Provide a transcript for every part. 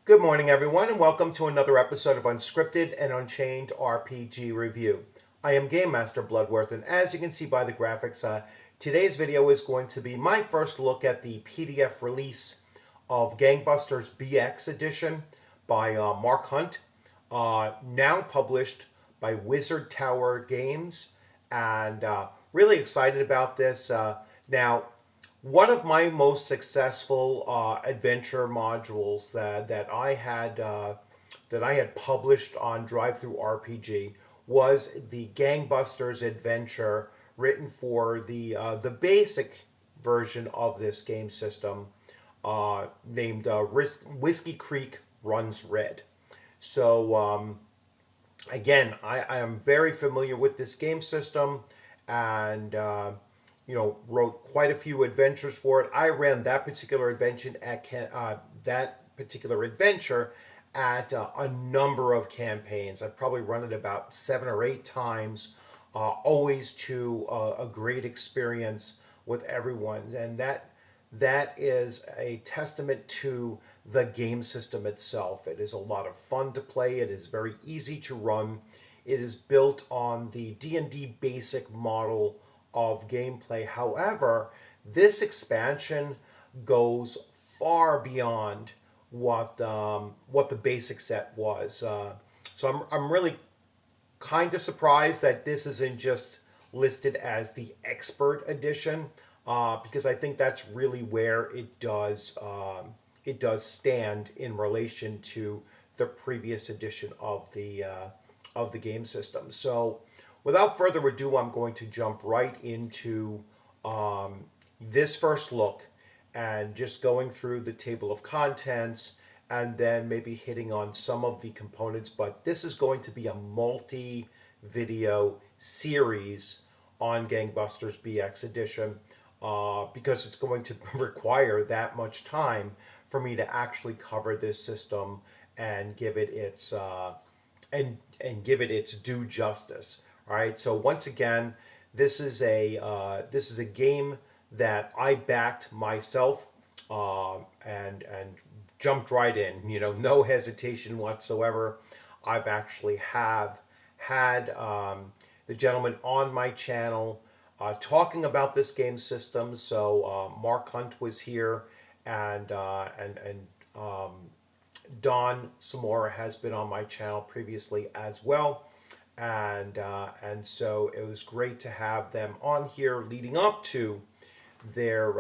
Good morning, everyone, and welcome to another episode of Unscripted and Unchained RPG Review. I am Game Master Bloodworth, and as you can see by the graphics, today's video is going to be my first look at the PDF release of Gangbusters BX Edition by Marc Hunt, now published by Wizard Tower Games, and really excited about this. Now, one of my most successful adventure modules that I had published on DriveThruRPG was the Gangbusters adventure written for the basic version of this game system, named Whiskey Creek Runs Red. So again, I am very familiar with this game system, and wrote quite a few adventures for it. I ran that particular adventure at a number of campaigns. I've probably run it about 7 or 8 times, always to a great experience with everyone, and that is a testament to the game system itself. It is a lot of fun to play. It is very easy to run. It is built on the D&D basic model of gameplay. However, this expansion goes far beyond what the basic set was. So I'm really kind of surprised that this isn't just listed as the expert edition, because I think that's really where it does stand in relation to the previous edition of the game system. So without further ado, I'm going to jump right into this first look and just going through the table of contents and then maybe hitting on some of the components. But this is going to be a multi-video series on Gangbusters BX Edition, because it's going to require that much time for me to actually cover this system and give it its due justice. All right. So once again, this is a game that I backed myself, and jumped right in. No hesitation whatsoever. I've actually had the gentleman on my channel talking about this game system. So Marc Hunt was here, and Don Samora has been on my channel previously as well. And so it was great to have them on here leading up to their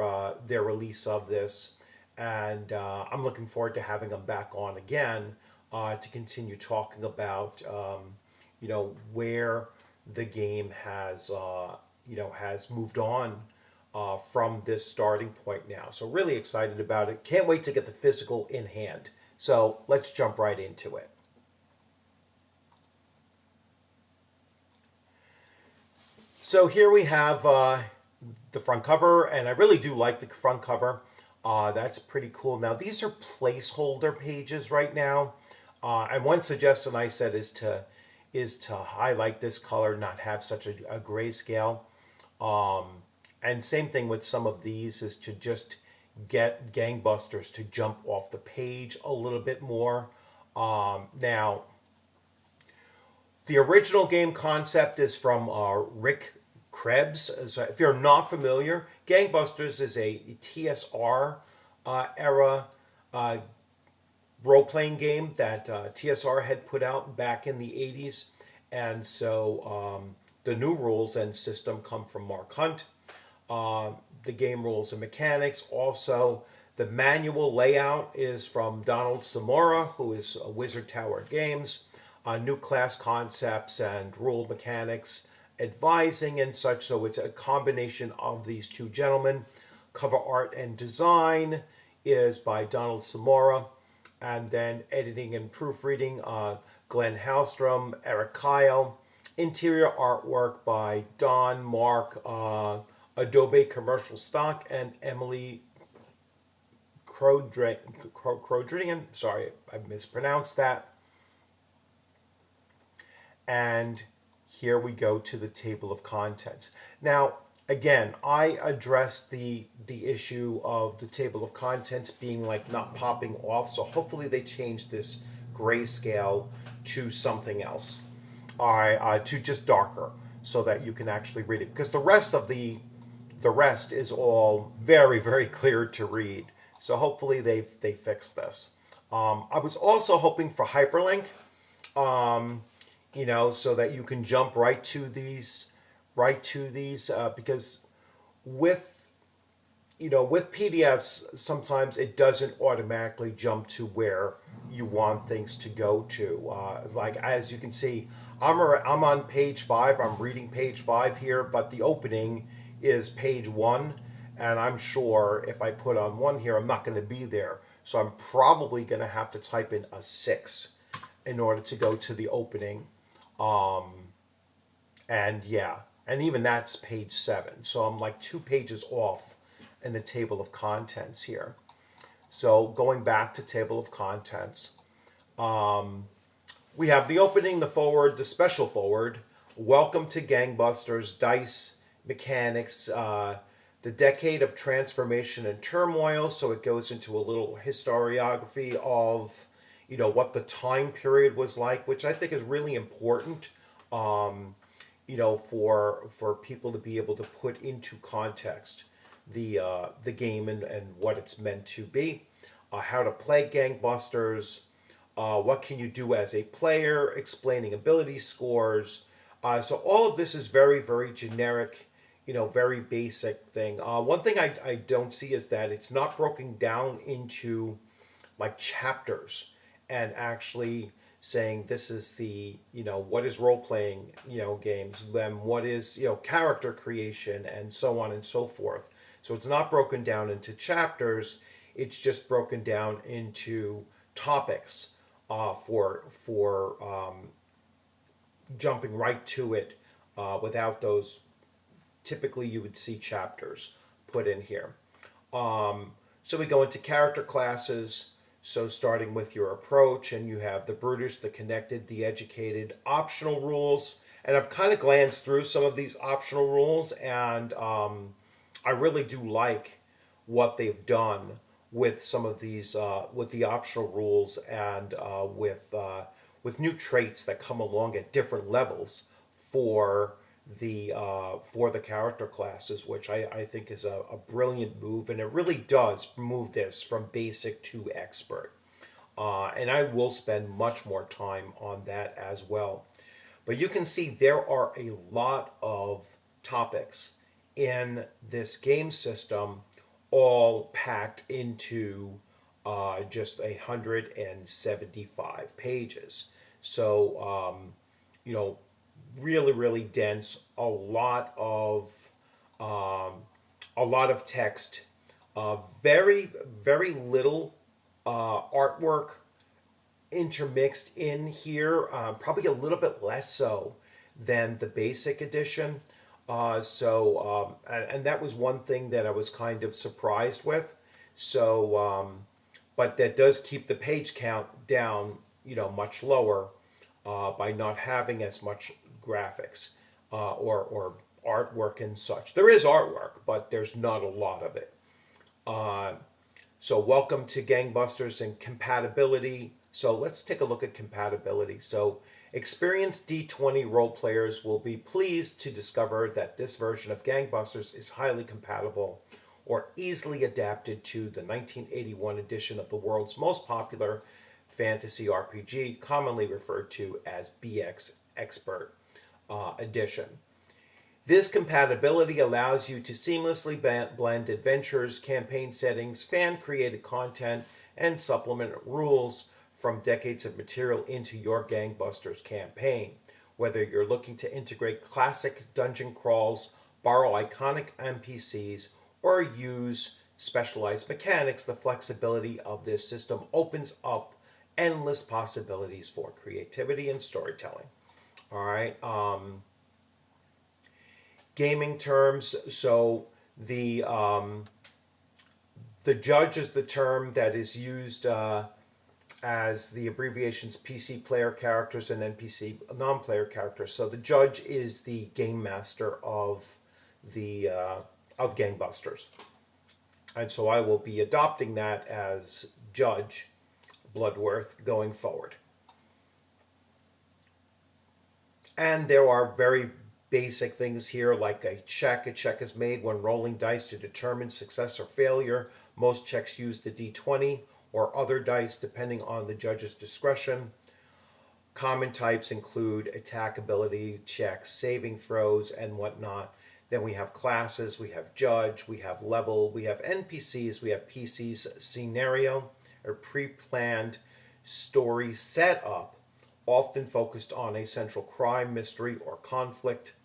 release of this, and I'm looking forward to having them back on again to continue talking about where the game has moved on from this starting point now. So really excited about it. Can't wait to get the physical in hand. So let's jump right into it. So here we have the front cover, and I really do like the front cover. That's pretty cool. Now, these are placeholder pages right now, and one suggestion I said is to highlight this color, not have such a grayscale. And same thing with some of these, is to just get Gangbusters to jump off the page a little bit more. Now, the original game concept is from Rick Krebs. So if you're not familiar, Gangbusters is a TSR era role-playing game that TSR had put out back in the 80s. And so the new rules and system come from Marc Hunt. The game rules and mechanics. Also, the manual layout is from Donald Samora, who is Wizard Tower Games. New class concepts and rule mechanics, advising and such. So it's a combination of these two gentlemen. Cover art and design is by Donald Samora, and then editing and proofreading, Glenn Hallstrom, Eric Kyle. Interior artwork by Don, Marc, Adobe Commercial Stock, and Emily Crodrigan. Sorry, I mispronounced that. And here we go to the table of contents. Now, again, I addressed the issue of the table of contents being like not popping off. So hopefully they change this grayscale to something else, to just darker, so that you can actually read it. Because the rest is all very very clear to read. So hopefully they fix this. I was also hoping for hyperlink, um, so that you can jump right to these, because with with PDFs sometimes it doesn't automatically jump to where you want things to go to. Like as you can see, I'm on page 5. I'm reading page 5 here, but the opening is page 1, and I'm sure if I put on 1 here, I'm not going to be there. So I'm probably going to have to type in a 6 in order to go to the opening. Um, and yeah, and even that's page 7. So I'm like 2 pages off in the table of contents here. So going back to table of contents, um, we have the opening, the forward, the special forward. Welcome to Gangbusters, dice mechanics, the decade of transformation and turmoil. So it goes into a little historiography of, what the time period was like, which I think is really important. Um, for people to be able to put into context the game and what it's meant to be, how to play Gangbusters, what can you do as a player, explaining ability scores. So all of this is very very generic, very basic thing. One thing I don't see is that it's not broken down into like chapters and actually saying this is the what is role playing games, then what is character creation, and so on and so forth. So it's not broken down into chapters, it's just broken down into topics, for jumping right to it, without those. Typically you would see chapters put in here. So we go into character classes. So starting with your approach, and you have the Brutish, the Connected, the Educated, optional rules. And I've kind of glanced through some of these optional rules, and I really do like what they've done with some of these, with the optional rules, and with new traits that come along at different levels for the character classes, which I think is a brilliant move, and it really does move this from basic to expert. And I will spend much more time on that as well. But you can see there are a lot of topics in this game system, all packed into just 175 pages. So, you know, really really dense, um, a lot of text, very very little artwork intermixed in here, probably a little bit less so than the basic edition. And that was one thing that I was kind of surprised with. So but that does keep the page count down, much lower, by not having as much graphics, or artwork and such. There is artwork, but there's not a lot of it. Uh, so welcome to Gangbusters and compatibility. So let's take a look at compatibility. So experienced D20 role players will be pleased to discover that this version of Gangbusters is highly compatible or easily adapted to the 1981 edition of the world's most popular fantasy RPG, commonly referred to as BX Expert Edition. This compatibility allows you to seamlessly blend adventures, campaign settings, fan-created content, and supplement rules from decades of material into your Gangbusters campaign. Whether you're looking to integrate classic dungeon crawls, borrow iconic NPCs, or use specialized mechanics, the flexibility of this system opens up endless possibilities for creativity and storytelling. All right. Gaming terms. So the judge is the term that is used, as the abbreviations PC player characters and NPC non-player characters. So the judge is the game master of the of Gangbusters. And so I will be adopting that as Judge Bloodworth going forward. And there are very basic things here like a check. A check is made when rolling dice to determine success or failure. Most checks use the d20 or other dice depending on the judge's discretion. Common types include attack ability checks, saving throws, and whatnot. Then we have classes, we have judge, we have level, we have NPCs, we have PCs, scenario, or pre-planned story setup, often focused on a central crime, mystery, or conflict.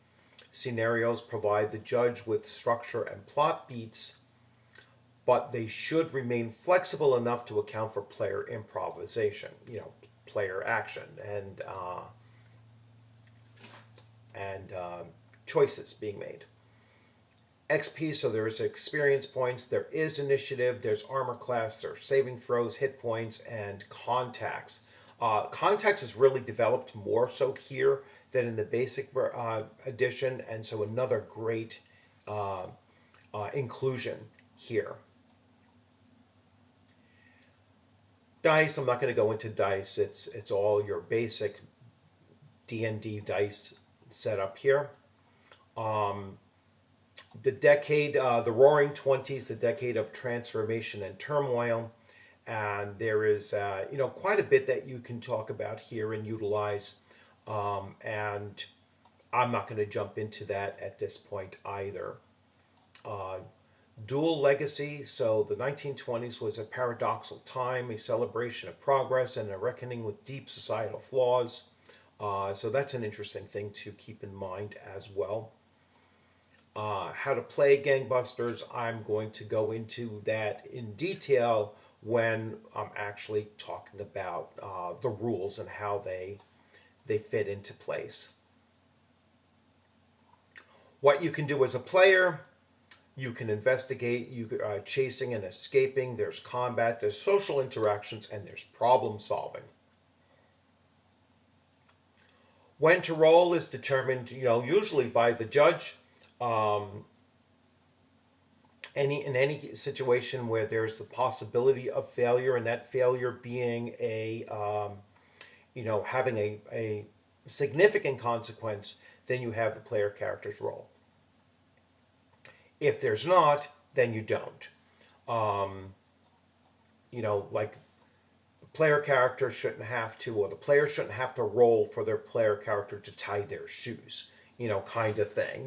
Scenarios provide the judge with structure and plot beats, but they should remain flexible enough to account for player improvisation, player action, and choices being made. XP, so there's experience points, there is initiative, there's armor class, there's saving throws, hit points, and contacts. Contacts is really developed more so here than in the basic edition, and so another great inclusion here. Dice, I'm not going to go into dice. It's all your basic D&D dice setup here. The decade, the Roaring Twenties, the decade of transformation and turmoil, and there is quite a bit that you can talk about here and utilize, and I'm not going to jump into that at this point either. Dual legacy, so the 1920s was a paradoxical time, a celebration of progress and a reckoning with deep societal flaws. So that's an interesting thing to keep in mind as well. How to play Gangbusters, I'm going to go into that in detail when I'm actually talking about the rules and how they fit into place. What you can do as a player: you can investigate, chasing and escaping, there's combat, there's social interactions, and there's problem solving. When to roll is determined, usually by the judge. In any situation where there's the possibility of failure, and that failure being having a significant consequence, then you have the player characters roll. If there's not, then you don't. Like the player character shouldn't have to, or the player shouldn't have to roll for their player character to tie their shoes, kind of thing,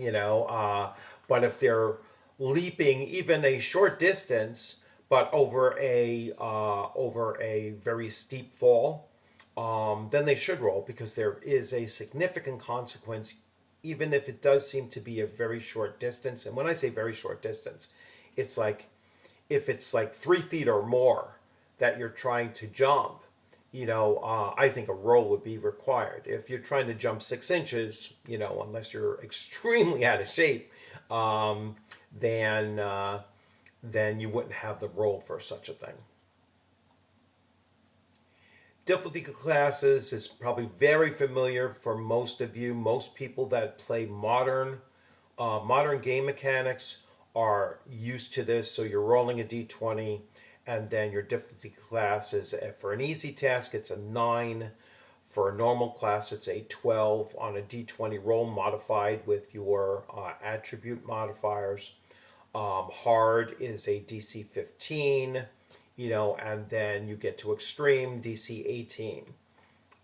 But if they're leaping even a short distance, but over a very steep fall, then they should roll, because there is a significant consequence, even if it does seem to be a very short distance. And when I say very short distance, it's like if it's like 3 feet or more that you're trying to jump, I think a roll would be required. If you're trying to jump 6 inches, unless you're extremely out of shape, then you wouldn't have the roll for such a thing. Difficulty classes is probably very familiar for most of you. Most people that play modern game mechanics are used to this. So you're rolling a d20, and then your difficulty class is, for an easy task, it's a 9. For a normal class, it's a 12 on a d20 roll, modified with your attribute modifiers. Hard is a DC 15. And then you get to extreme, DC 18.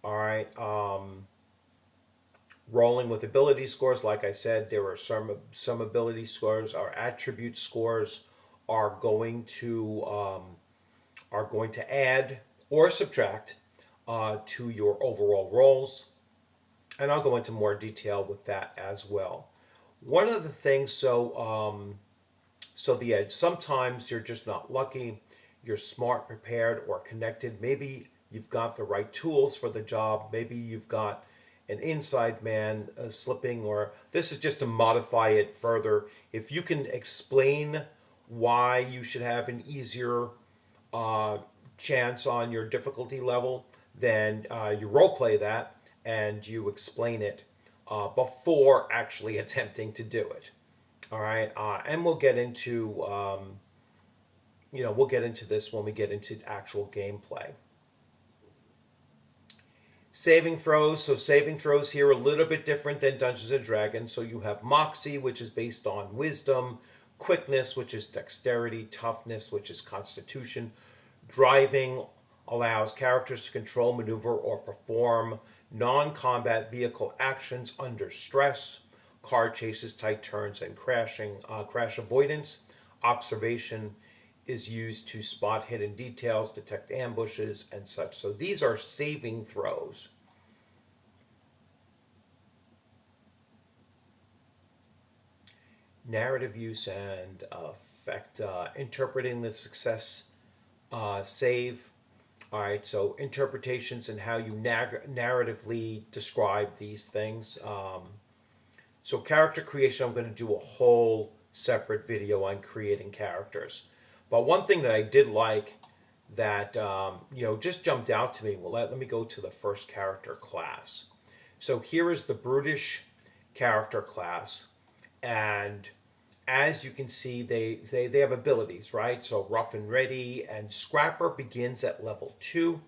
All right. Rolling with ability scores, like I said, there are some ability scores. Our attribute scores are going to add or subtract to your overall rolls, and I'll go into more detail with that as well. One of the things, so the edge. Sometimes you're just not lucky. You're smart, prepared, or connected. Maybe you've got the right tools for the job. Maybe you've got an inside man slipping, or this is just to modify it further. If you can explain why you should have an easier chance on your difficulty level, then you role play that and you explain it before actually attempting to do it. All right, and we'll get into we'll get into this when we get into actual gameplay. Saving throws. So saving throws here are a little bit different than Dungeons and Dragons. So you have Moxie, which is based on wisdom, quickness, which is dexterity, toughness, which is constitution, driving allows characters to control, maneuver, or perform non-combat vehicle actions under stress, car chases, tight turns, and crash avoidance. Observation is used to spot hidden details, detect ambushes, and such. So these are saving throws. Narrative use and effect. Interpreting the success save. All right, so interpretations and how you narratively describe these things. So character creation, I'm going to do a whole separate video on creating characters. But one thing that I did like that just jumped out to me. Well, let me go to the first character class. So here is the brutish character class, and as you can see, they have abilities, right? So rough and ready and scrapper begins at level 2.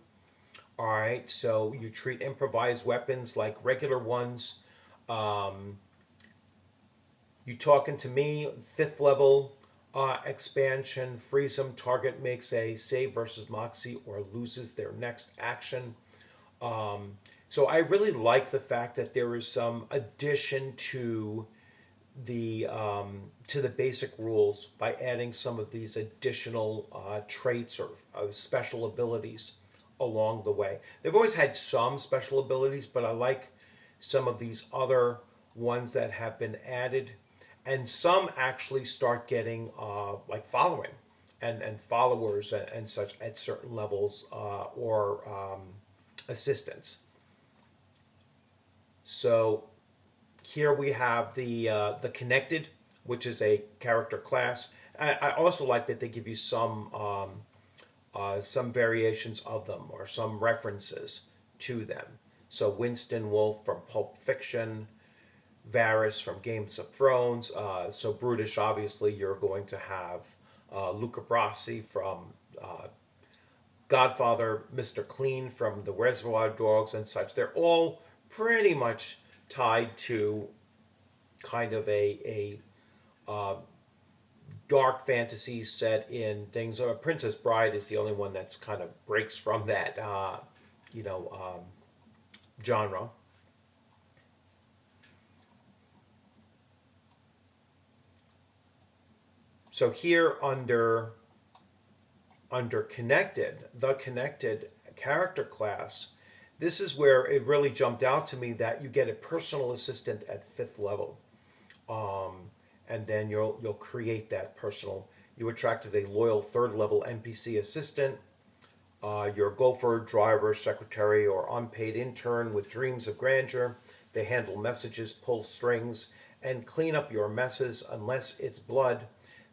All right, so you treat improvised weapons like regular ones. You talking to me, 5th level expansion, freeze them. Target makes a save versus Moxie or loses their next action. So I really like the fact that there is some addition to the basic rules by adding some of these additional traits or special abilities along the way. They've always had some special abilities, but I like some of these other ones that have been added, and some actually start getting like following and followers and such at certain levels or assistance. So here we have the connected, which is a character class. I also like that they give you some variations of them or some references to them. So Winston Wolfe from Pulp Fiction, Varys from Games of Thrones. So brutish, obviously, you're going to have Luca Brasi from Godfather, Mr. Clean from the Reservoir Dogs and such. They're all pretty much tied to kind of a dark fantasy set in things. Princess Bride is the only one that's kind of breaks from that, genre. So here under connected, the connected character class, this is where it really jumped out to me that you get a personal assistant at 5th level. And then you'll create that personal. You attracted a loyal 3rd level NPC assistant. Your gopher, driver, secretary, or unpaid intern with dreams of grandeur. They handle messages, pull strings, and clean up your messes. Unless it's blood,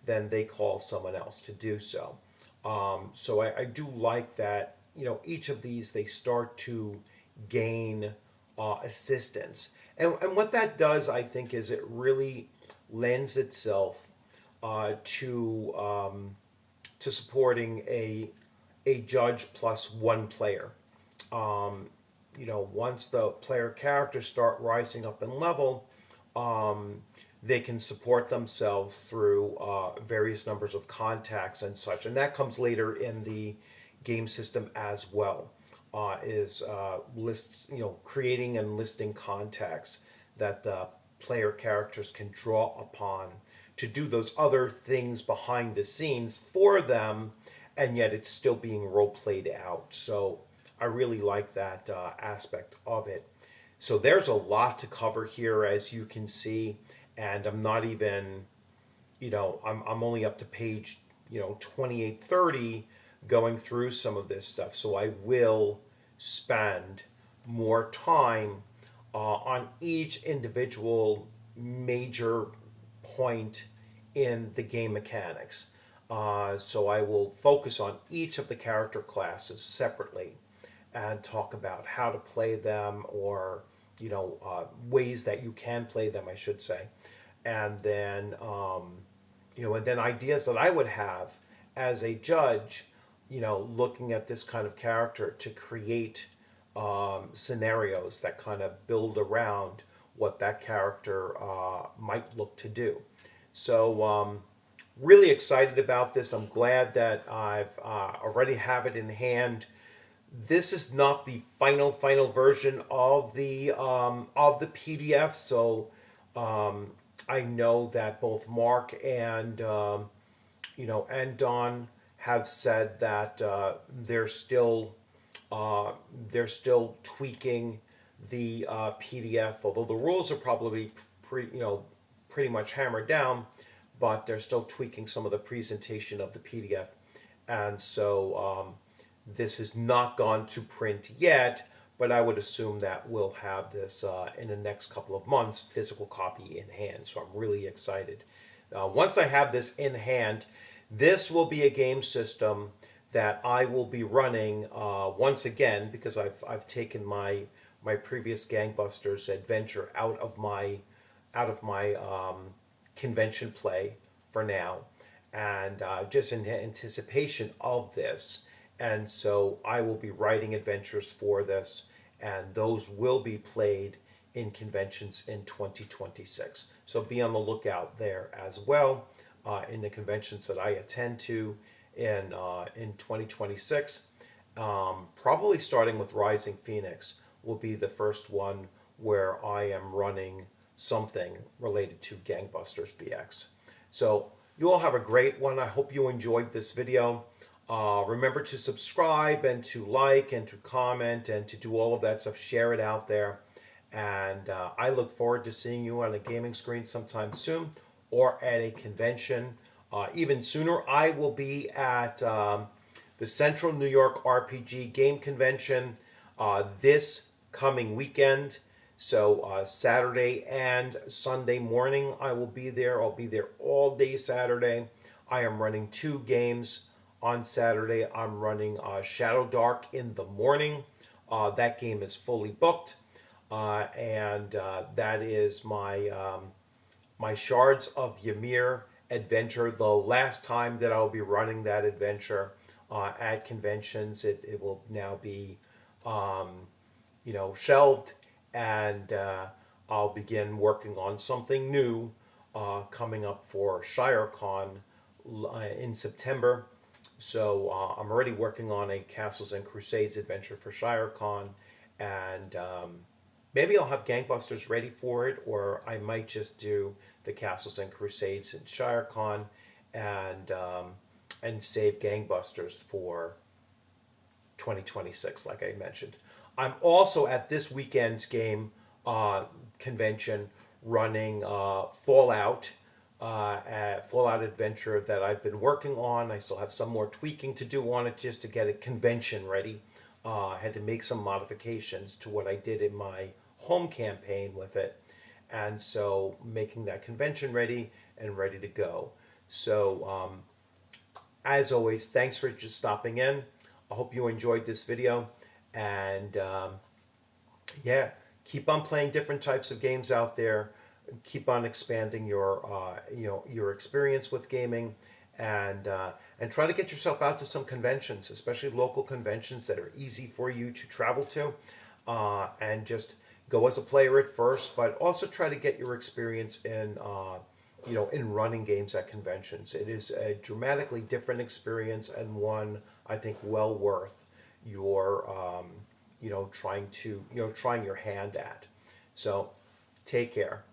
then they call someone else to do so. So I do like that, each of these, they start to gain assistance. And what that does, I think, is it really lends itself to supporting a judge plus one player. Once the player characters start rising up in level, they can support themselves through various numbers of contacts and such. And that comes later in the game system as well, is lists, creating and listing contacts that the player characters can draw upon to do those other things behind the scenes for them, and yet it's still being role played out. So I really like that aspect of it. So there's a lot to cover here, as you can see, and I'm not even, I'm only up to page 28, 30 going through some of this stuff. So I will spend more time on each individual major point in the game mechanics. So I will focus on each of the character classes separately and talk about how to play them, or ways that you can play them, I should say. and then and then ideas that I would have as a judge, looking at this kind of character to create scenarios that kind of build around what that character might look to do. So really excited about this. I'm glad that I've already have it in hand. This is not the final version of the PDF. So I know that both Mark and Don have said that they're still tweaking the PDF. Although the rules are probably pretty much hammered down, but they're still tweaking some of the presentation of the PDF. And so this has not gone to print yet, but I would assume that we'll have this in the next couple of months, physical copy in hand. So I'm really excited. Once I have this in hand, this will be a game system that I will be running once again, because I've taken my previous Gangbusters adventure out of my convention play for now, and just in anticipation of this. And so I will be writing adventures for this, and those will be played in conventions in 2026. So be on the lookout there as well in the conventions that I attend to in 2026. Probably starting with Rising Phoenix will be the first one where I am running something related to Gangbusters BX. So you all have a great one. I hope you enjoyed this video. Remember to subscribe and to like and to comment and to do all of that stuff. Share it out there. And I look forward to seeing you on a gaming screen sometime soon or at a convention. Even sooner, I will be at the Central New York RPG Game Convention this coming weekend. So Saturday and Sunday morning I will be there. I'll be there all day Saturday. I am running 2 games on Saturday. I'm running Shadow Dark in the morning. That game is fully booked. And that is my Shards of Ymir adventure. The last time that I'll be running that adventure at conventions, it will now be shelved, and I'll begin working on something new coming up for ShireCon in September. So I'm already working on a Castles and Crusades adventure for ShireCon, and maybe I'll have Gangbusters ready for it, or I might just do the Castles and Crusades in ShireCon and save Gangbusters for 2026, like I mentioned. I'm also at this weekend's game convention running Fallout adventure that I've been working on. I still have some more tweaking to do on it just to get it convention ready. I had to make some modifications to what I did in my home campaign with it, and so making that convention ready and ready to go. So as always, thanks for just stopping in. I hope you enjoyed this video, and yeah, keep on playing different types of games out there. Keep on expanding your your experience with gaming, and try to get yourself out to some conventions, especially local conventions that are easy for you to travel to, and just go as a player at first, but also try to get your experience in in running games at conventions. It is a dramatically different experience, and one I think well worth your trying your hand at. So take care.